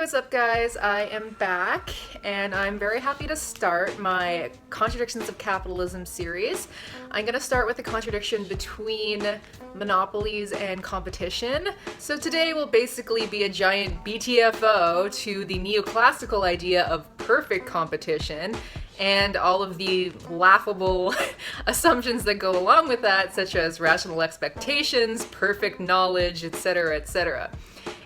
What's up, guys? I am back, and I'm very happy to start my Contradictions of Capitalism series. I'm going to start with the contradiction between monopolies and competition. So today will basically be a giant BTFO to the neoclassical idea of perfect competition and all of the laughable assumptions that go along with that, such as rational expectations, perfect knowledge, etc., etc.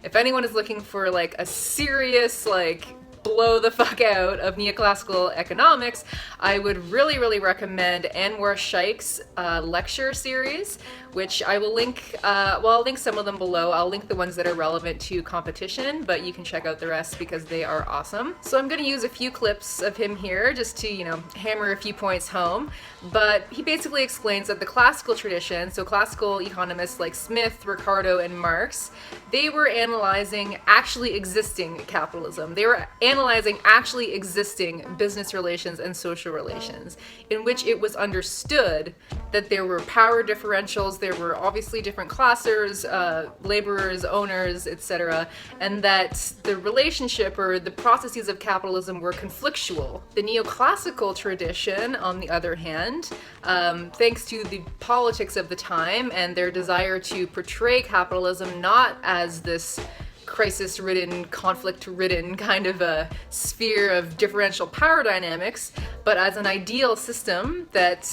If anyone is looking for like a serious, blow the fuck out of neoclassical economics, I would really recommend Anwar Shaikh's lecture series, which I will link, I'll link some of them below. I'll link the ones that are relevant to competition, but you can check out the rest because they are awesome. So I'm going to use a few clips of him here just to, hammer a few points home. But he basically explains that the classical tradition, so classical economists like Smith, Ricardo, and Marx, they were analyzing actually existing capitalism. They were analyzing actually existing business relations and social relations, in which it was understood that there were power differentials, there were obviously different classes, laborers, owners, etc., and that the relationship or the processes of capitalism were conflictual. The neoclassical tradition, on the other hand, thanks to the politics of the time and their desire to portray capitalism not as this crisis-ridden, conflict-ridden kind of a sphere of differential power dynamics, but as an ideal system that,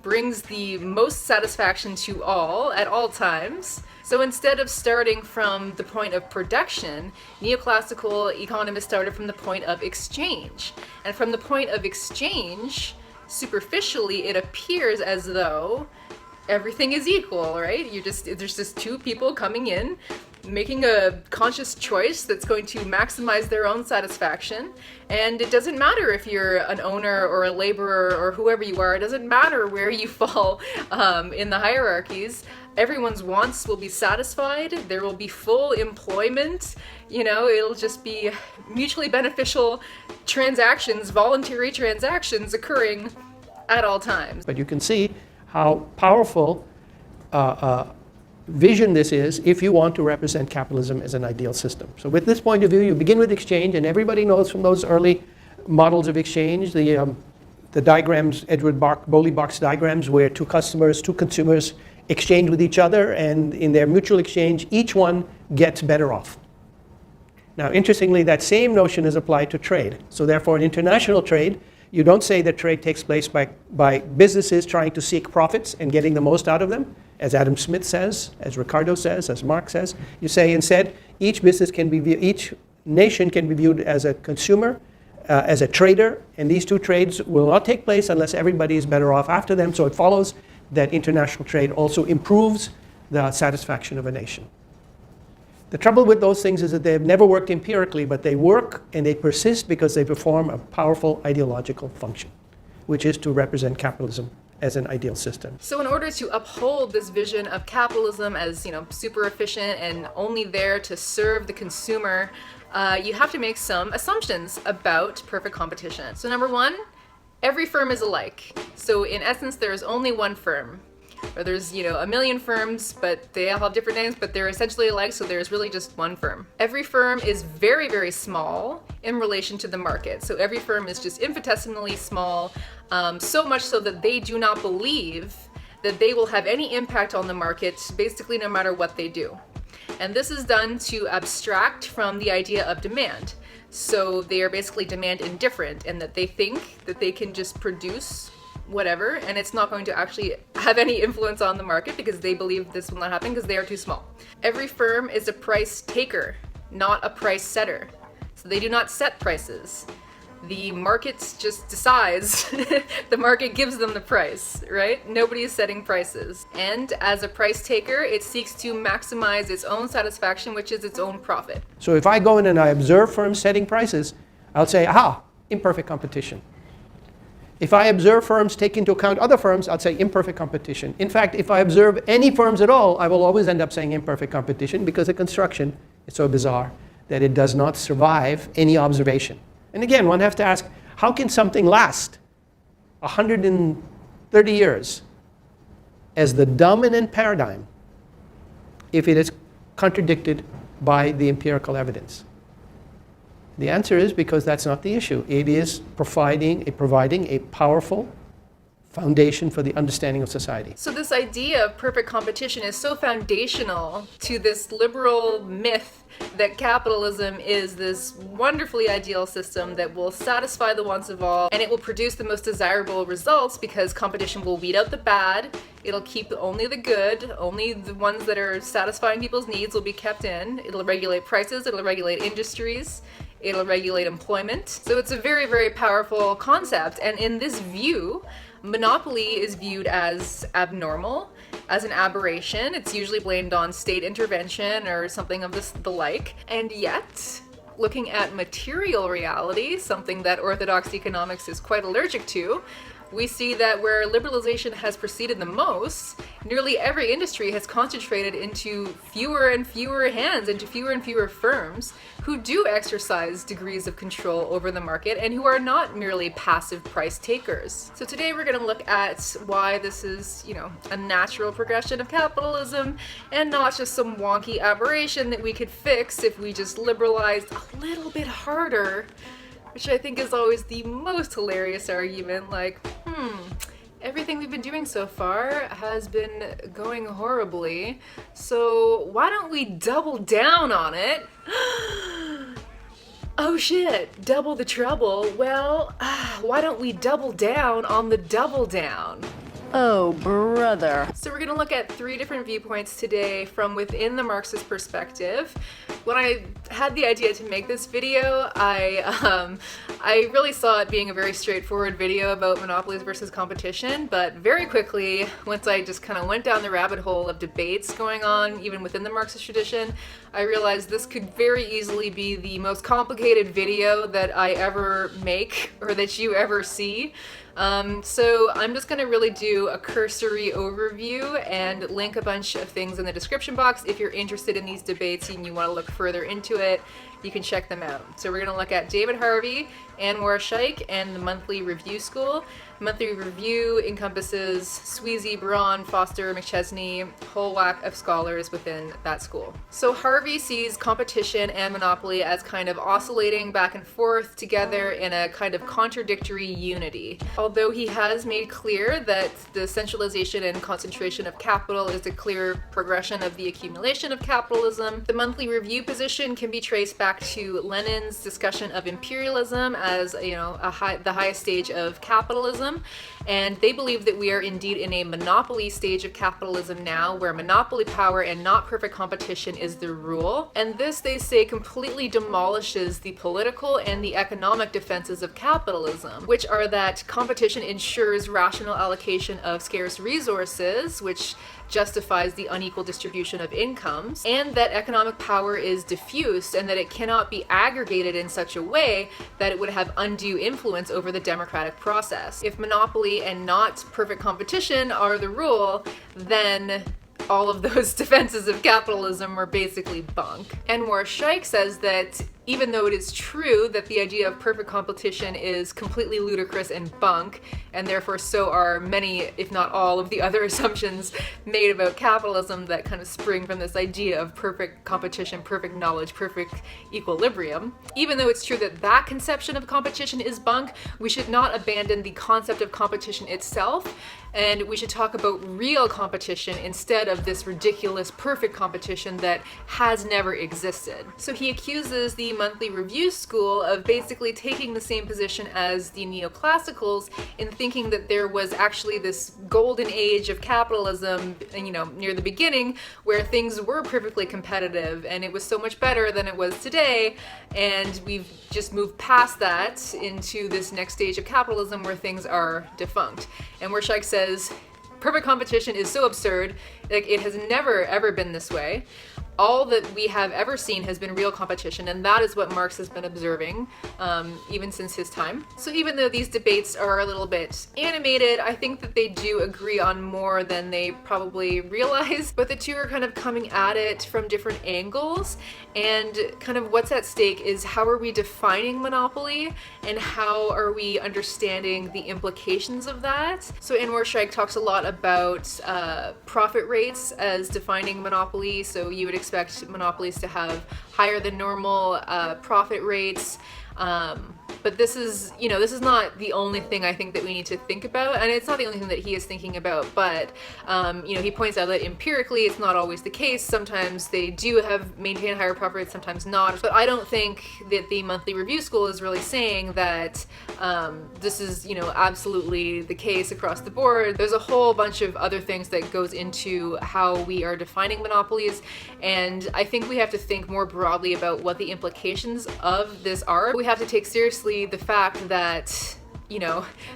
brings the most satisfaction to all at all times. So instead of starting from the point of production, neoclassical economists started from the point of exchange. And from the point of exchange, superficially, it appears as though everything is equal, right? There's just two people coming in, making a conscious choice that's going to maximize their own satisfaction. And it doesn't matter if you're an owner or a laborer or whoever you are. It doesn't matter where you fall in the hierarchies. Everyone's wants will be satisfied. There will be full employment. It'll just be mutually beneficial transactions, voluntary transactions occurring at all times. But you can see how powerful vision this is if you want to represent capitalism as an ideal system. So with this point of view, you begin with exchange, and everybody knows from those early models of exchange, the diagrams, Edward Bowley box diagrams, where two consumers exchange with each other, and in their mutual exchange, each one gets better off. Now, interestingly, that same notion is applied to trade. So therefore, in international trade, you don't say that trade takes place by businesses trying to seek profits and getting the most out of them, as Adam Smith says, as Ricardo says, as Marx says. You say instead, each nation can be viewed as a consumer, as a trader, and these two trades will not take place unless everybody is better off after them. So it follows that international trade also improves the satisfaction of a nation. The trouble with those things is that they've never worked empirically, but they work and they persist because they perform a powerful ideological function, which is to represent capitalism as an ideal system. So in order to uphold this vision of capitalism as, super efficient and only there to serve the consumer, you have to make some assumptions about perfect competition. So number one, every firm is alike. So in essence, there is only one firm. Or there's, a million firms, but they all have different names, but they're essentially alike, so there's really just one firm. Every firm is very, very small in relation to the market. So every firm is just infinitesimally small, so much so that they do not believe that they will have any impact on the market, basically no matter what they do. And this is done to abstract from the idea of demand. So they are basically demand indifferent, in that they think that they can just produce whatever, and it's not going to actually have any influence on the market because they believe this will not happen because they are too small. Every firm is a price taker, not a price setter. So they do not set prices. The market just decides. The market gives them the price, right? Nobody is setting prices. And as a price taker, it seeks to maximize its own satisfaction, which is its own profit. So if I go in and I observe firms setting prices, I'll say, aha, imperfect competition. If I observe firms take into account other firms, I'll say imperfect competition. In fact, if I observe any firms at all, I will always end up saying imperfect competition because the construction is so bizarre that it does not survive any observation. And again, one has to ask, how can something last 130 years as the dominant paradigm if it is contradicted by the empirical evidence? The answer is because that's not the issue. It is providing a powerful foundation for the understanding of society. So this idea of perfect competition is so foundational to this liberal myth that capitalism is this wonderfully ideal system that will satisfy the wants of all, and it will produce the most desirable results because competition will weed out the bad, it'll keep only the good, only the ones that are satisfying people's needs will be kept in, it'll regulate prices, it'll regulate industries, it'll regulate employment. So it's a very, very powerful concept, and in this view, monopoly is viewed as abnormal, as an aberration. It's usually blamed on state intervention or something of the like. And yet, looking at material reality, something that orthodox economics is quite allergic to, we see that where liberalization has proceeded the most, nearly every industry has concentrated into fewer and fewer hands, into fewer and fewer firms who do exercise degrees of control over the market and who are not merely passive price takers. So today we're going to look at why this is, a natural progression of capitalism and not just some wonky aberration that we could fix if we just liberalized a little bit harder, which I think is always the most hilarious argument, everything we've been doing so far has been going horribly, so why don't we double down on it? Oh shit, double the trouble. Well, why don't we double down on the double down? Oh, brother. So we're going to look at 3 different viewpoints today from within the Marxist perspective. When I had the idea to make this video, I really saw it being a very straightforward video about monopolies versus competition, but very quickly, once I just kind of went down the rabbit hole of debates going on, even within the Marxist tradition, I realized this could very easily be the most complicated video that I ever make or that you ever see. So I'm just going to really do a cursory overview and link a bunch of things in the description box. If you're interested in these debates and you want to look further into it, you can check them out. So we're going to look at David Harvey, Anwar Shaikh, and the Monthly Review School. Monthly Review encompasses Sweezy, Braun, Foster, McChesney, whole whack of scholars within that school. So Harvey sees competition and monopoly as kind of oscillating back and forth together in a kind of contradictory unity. Although he has made clear that the centralization and concentration of capital is a clear progression of the accumulation of capitalism, the Monthly Review position can be traced back to Lenin's discussion of imperialism as, the highest stage of capitalism. And they believe that we are indeed in a monopoly stage of capitalism now, where monopoly power and not perfect competition is the rule. And this, they say, completely demolishes the political and the economic defenses of capitalism, which are that competition ensures rational allocation of scarce resources, which justifies the unequal distribution of incomes, and that economic power is diffused and that it cannot be aggregated in such a way that it would have undue influence over the democratic process. If monopoly and not perfect competition are the rule, then all of those defenses of capitalism are basically bunk. Anwar Shaikh says that even though it is true that the idea of perfect competition is completely ludicrous and bunk, and therefore so are many, if not all, of the other assumptions made about capitalism that kind of spring from this idea of perfect competition, perfect knowledge, perfect equilibrium. Even though it's true that that conception of competition is bunk, we should not abandon the concept of competition itself, and we should talk about real competition instead of this ridiculous perfect competition that has never existed. So he accuses the Monthly Review School of basically taking the same position as the neoclassicals in thinking that there was actually this golden age of capitalism, near the beginning, where things were perfectly competitive and it was so much better than it was today, and we've just moved past that into this next stage of capitalism where things are defunct. And where Shaikh says, perfect competition is so absurd, it has never ever been this way. All that we have ever seen has been real competition, and that is what Marx has been observing even since his time. So even though these debates are a little bit animated, I think that they do agree on more than they probably realize, but the two are kind of coming at it from different angles, and kind of what's at stake is how are we defining monopoly, and how are we understanding the implications of that. So Anwar Shaikh talks a lot about profit rates as defining monopoly, so you would expect monopolies to have higher than normal profit rates. But this is, this is not the only thing I think that we need to think about, and it's not the only thing that he is thinking about, but, he points out that empirically it's not always the case. Sometimes they do have maintained higher profit rates, sometimes not. But I don't think that the monthly review school is really saying that this is, absolutely the case across the board. There's a whole bunch of other things that goes into how we are defining monopolies, and I think we have to think more broadly about what the implications of this are. We have to take seriously the fact that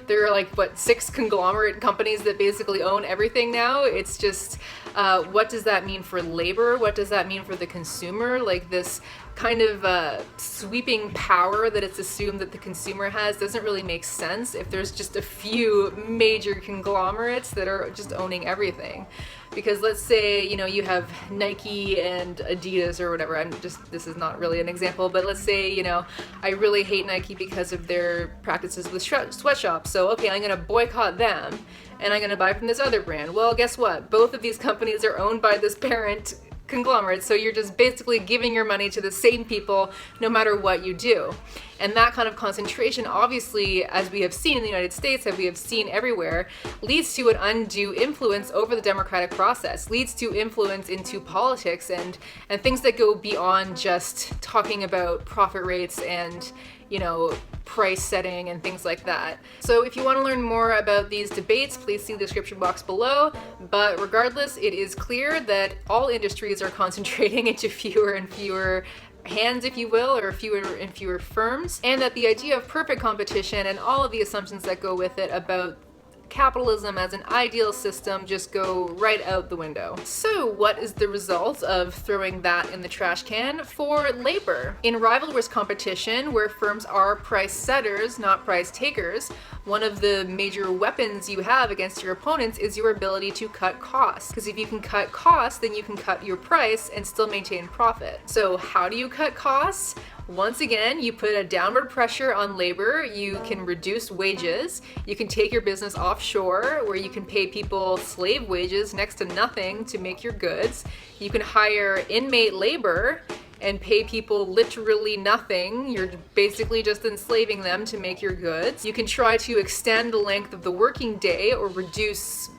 there are 6 conglomerate companies that basically own everything now. It's just, what does that mean for labor? What does that mean for the consumer? This kind of sweeping power that it's assumed that the consumer has doesn't really make sense if there's just a few major conglomerates that are just owning everything. Because let's say, you have Nike and Adidas or whatever. This is not really an example, but let's say, I really hate Nike because of their practices with sweatshops. So, okay, I'm going to boycott them and I'm going to buy from this other brand. Well, guess what? Both of these companies are owned by this parent conglomerate, so you're just basically giving your money to the same people no matter what you do. And that kind of concentration, obviously, as we have seen in the United States, as we have seen everywhere, leads to an undue influence over the democratic process, leads to influence into politics and things that go beyond just talking about profit rates and price setting and things like that. So if you want to learn more about these debates, please see the description box below. But regardless, it is clear that all industries are concentrating into fewer and fewer hands, if you will, or fewer and fewer firms, and that the idea of perfect competition and all of the assumptions that go with it about capitalism as an ideal system just go right out the window. So what is the result of throwing that in the trash can for labor? In rivalrous competition, where firms are price setters, not price takers, one of the major weapons you have against your opponents is your ability to cut costs. Because if you can cut costs, then you can cut your price and still maintain profit. So how do you cut costs? Once again, you put a downward pressure on labor, you can reduce wages, you can take your business offshore where you can pay people slave wages next to nothing to make your goods, you can hire inmate labor and pay people literally nothing. You're basically just enslaving them to make your goods. You can try to extend the length of the working day or reduce,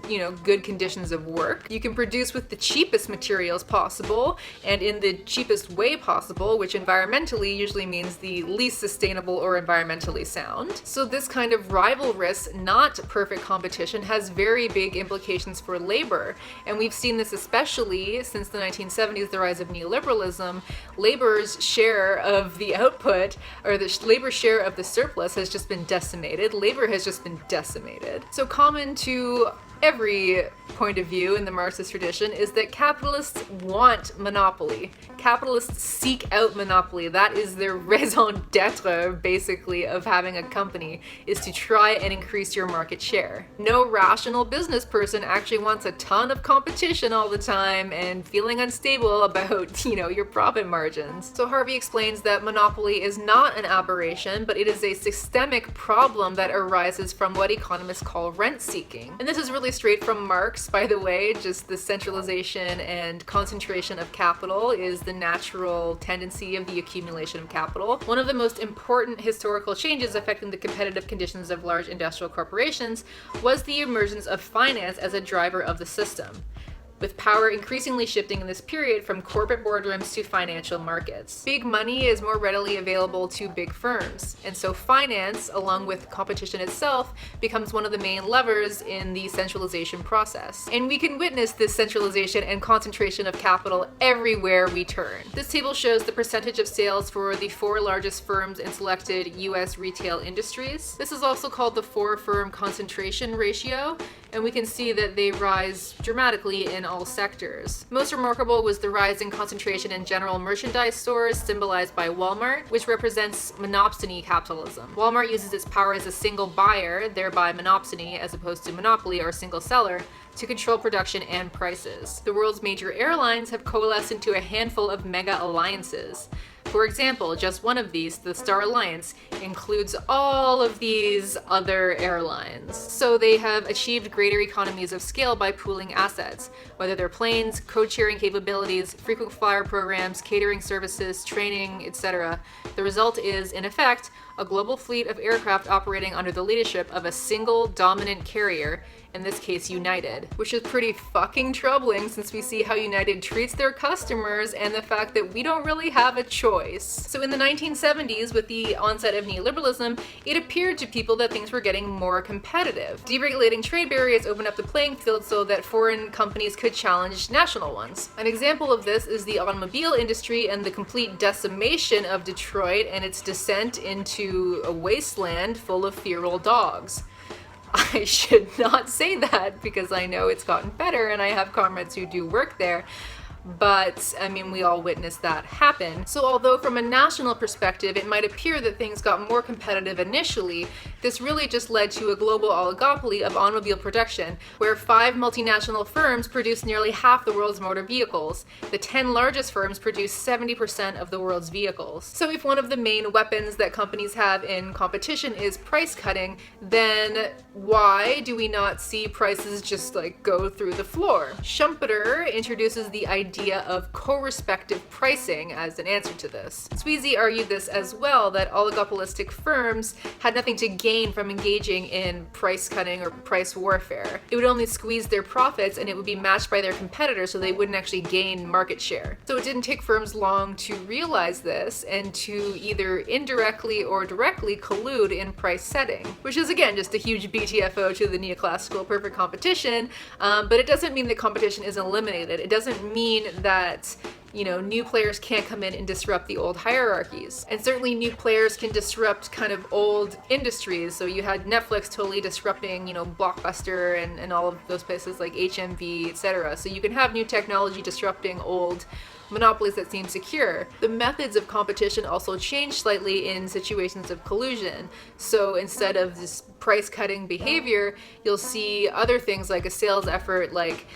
good conditions of work. You can produce with the cheapest materials possible and in the cheapest way possible, which environmentally usually means the least sustainable or environmentally sound. So this kind of rivalrous, not perfect competition has very big implications for labor. And we've seen this especially since the 1970s, the rise of neoliberalism. Labor's share of the output, or the labor share of the surplus, has just been decimated. Labor has just been decimated. So common to every point of view in the Marxist tradition is that capitalists want monopoly. Capitalists seek out monopoly. That is their raison d'etre, basically, of having a company, is to try and increase your market share. No rational business person actually wants a ton of competition all the time and feeling unstable about, your profit margins. So Harvey explains that monopoly is not an aberration, but it is a systemic problem that arises from what economists call rent seeking. And this is really straight from Marx, by the way. Just the centralization and concentration of capital is the natural tendency of the accumulation of capital. One of the most important historical changes affecting the competitive conditions of large industrial corporations was the emergence of finance as a driver of the system, with power increasingly shifting in this period from corporate boardrooms to financial markets. Big money is more readily available to big firms, and so finance, along with competition itself, becomes one of the main levers in the centralization process. And we can witness this centralization and concentration of capital everywhere we turn. This table shows the percentage of sales for the 4 largest firms in selected US retail industries. This is also called the 4-firm concentration ratio, and we can see that they rise dramatically in all sectors. Most remarkable was the rise in concentration in general merchandise stores, symbolized by Walmart, which represents monopsony capitalism. Walmart uses its power as a single buyer, thereby monopsony, as opposed to monopoly or single seller, to control production and prices. The world's major airlines have coalesced into a handful of mega alliances. For example, just one of these, the Star Alliance, includes all of these other airlines. So they have achieved greater economies of scale by pooling assets, whether they're planes, code-sharing capabilities, frequent flyer programs, catering services, training, etc. The result is, in effect, a global fleet of aircraft operating under the leadership of a single dominant carrier, in this case United, which is pretty fucking troubling since we see how United treats their customers and the fact that we don't really have a choice. So in the 1970s, with the onset of neoliberalism, it appeared to people that things were getting more competitive. Deregulating trade barriers opened up the playing field so that foreign companies could challenge national ones. An example of this is the automobile industry and the complete decimation of Detroit and its descent into a wasteland full of feral dogs. I should not say that because I know it's gotten better and I have comrades who do work there. But, I mean, we all witnessed that happen. So although from a national perspective it might appear that things got more competitive initially, this really just led to a global oligopoly of automobile production, where 5 multinational firms produce nearly half the world's motor vehicles. The 10 largest firms produce 70% of the world's vehicles. So if one of the main weapons that companies have in competition is price cutting, then why do we not see prices just like go through the floor? Schumpeter introduces the idea of co-respective pricing as an answer to this. Sweezy argued this as well, that oligopolistic firms had nothing to gain from engaging in price cutting or price warfare. It would only squeeze their profits and it would be matched by their competitors, so they wouldn't actually gain market share. So it didn't take firms long to realize this and to either indirectly or directly collude in price setting, which is again just a huge BTFO to the neoclassical perfect competition, but it doesn't mean that competition is eliminated. It doesn't mean that, you know, new players can't come in and disrupt the old hierarchies. And certainly new players can disrupt kind of old industries. So you had Netflix totally disrupting, you know, Blockbuster and all of those places like HMV, etc. So you can have new technology disrupting old monopolies that seem secure. The methods of competition also change slightly in situations of collusion. So instead of this price-cutting behavior, you'll see other things like a sales effort, like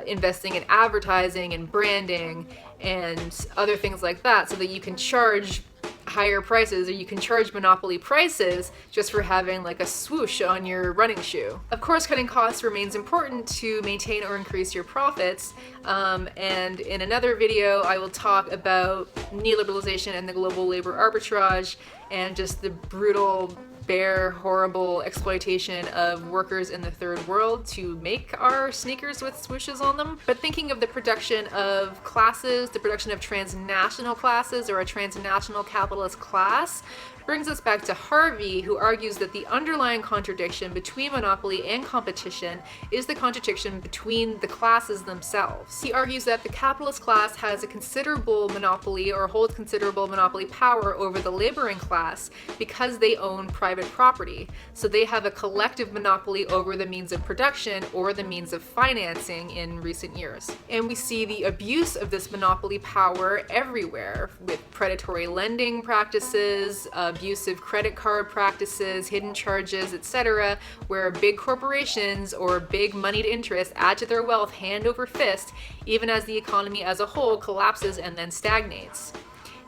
investing in advertising and branding and other things like that, so that you can charge higher prices, or you can charge monopoly prices just for having like a swoosh on your running shoe. Of course, cutting costs remains important to maintain or increase your profits, and in another video I will talk about neoliberalization and the global labor arbitrage and just the brutal, bare, horrible exploitation of workers in the third world to make our sneakers with swooshes on them. But thinking of the production of classes, the production of transnational classes or a transnational capitalist class, brings us back to Harvey, who argues that the underlying contradiction between monopoly and competition is the contradiction between the classes themselves. He argues that the capitalist class has a considerable monopoly or holds considerable monopoly power over the laboring class because they own private property. So they have a collective monopoly over the means of production or the means of financing in recent years. And we see the abuse of this monopoly power everywhere, with predatory lending practices, abusive credit card practices, hidden charges, etc., where big corporations or big moneyed interests add to their wealth hand over fist, even as the economy as a whole collapses and then stagnates.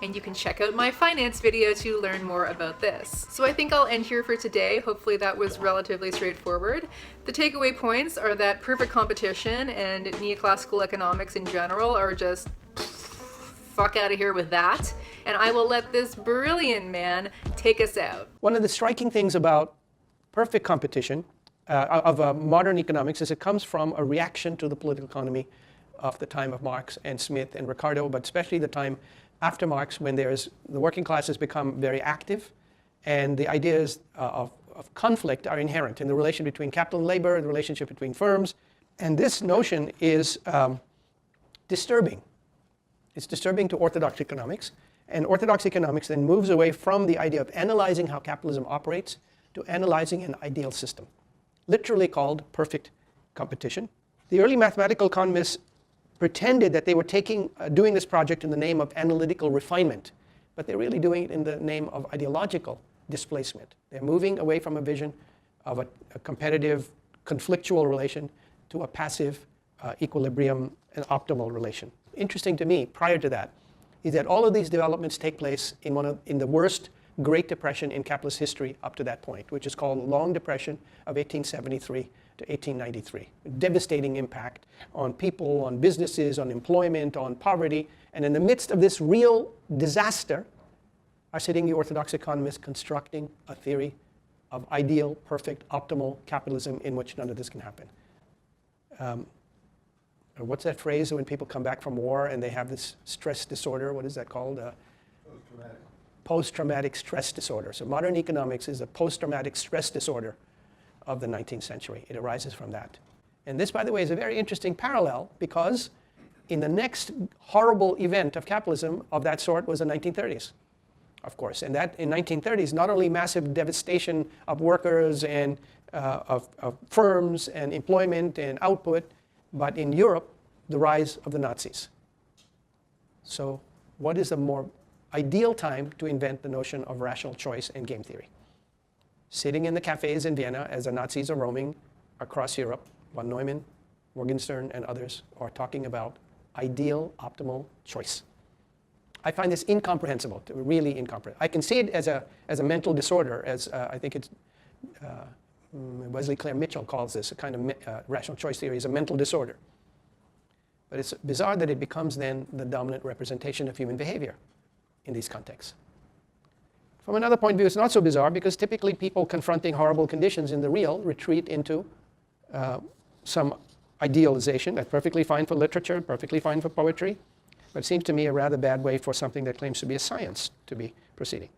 And you can check out my finance video to learn more about this. So I think I'll end here for today. Hopefully that was relatively straightforward. The takeaway points are that perfect competition and neoclassical economics in general are just fuck out of here with that. And I will let this brilliant man take us out. One of the striking things about perfect competition of modern economics is it comes from a reaction to the political economy of the time of Marx and Smith and Ricardo, but especially the time after Marx, when the working class has become very active, and the ideas of conflict are inherent in the relation between capital and labor, the relationship between firms. And this notion is disturbing. It's disturbing to orthodox economics. And orthodox economics then moves away from the idea of analyzing how capitalism operates to analyzing an ideal system, literally called perfect competition. The early mathematical economists pretended that they were doing this project in the name of analytical refinement, but they're really doing it in the name of ideological displacement. They're moving away from a vision of a competitive, conflictual relation to a passive, equilibrium and optimal relation. Interesting to me, prior to that, is that all of these developments take place in the worst Great Depression in capitalist history up to that point, which is called the Long Depression of 1873 to 1893. Devastating impact on people, on businesses, on employment, on poverty. And in the midst of this real disaster are sitting the orthodox economists constructing a theory of ideal, perfect, optimal capitalism in which none of this can happen. What's that phrase when people come back from war and they have this stress disorder? What is that called? Post-traumatic. Post-traumatic stress disorder. So modern economics is a post-traumatic stress disorder of the 19th century. It arises from that. And this, by the way, is a very interesting parallel because in the next horrible event of capitalism of that sort was the 1930s, of course. And that in 1930s, not only massive devastation of workers and of firms and employment and output, but in Europe, the rise of the Nazis. So what is a more ideal time to invent the notion of rational choice and game theory? Sitting in the cafes in Vienna as the Nazis are roaming across Europe, von Neumann, Morgenstern, and others are talking about ideal, optimal choice. I find this incomprehensible, really incomprehensible. I can see it as a mental disorder, as I think it's Wesley Clare Mitchell calls this, a kind of rational choice theory is a mental disorder. But it's bizarre that it becomes then the dominant representation of human behavior in these contexts. From another point of view, it's not so bizarre because typically people confronting horrible conditions in the real retreat into some idealization. That's perfectly fine for literature, perfectly fine for poetry, but it seems to me a rather bad way for something that claims to be a science to be proceeding.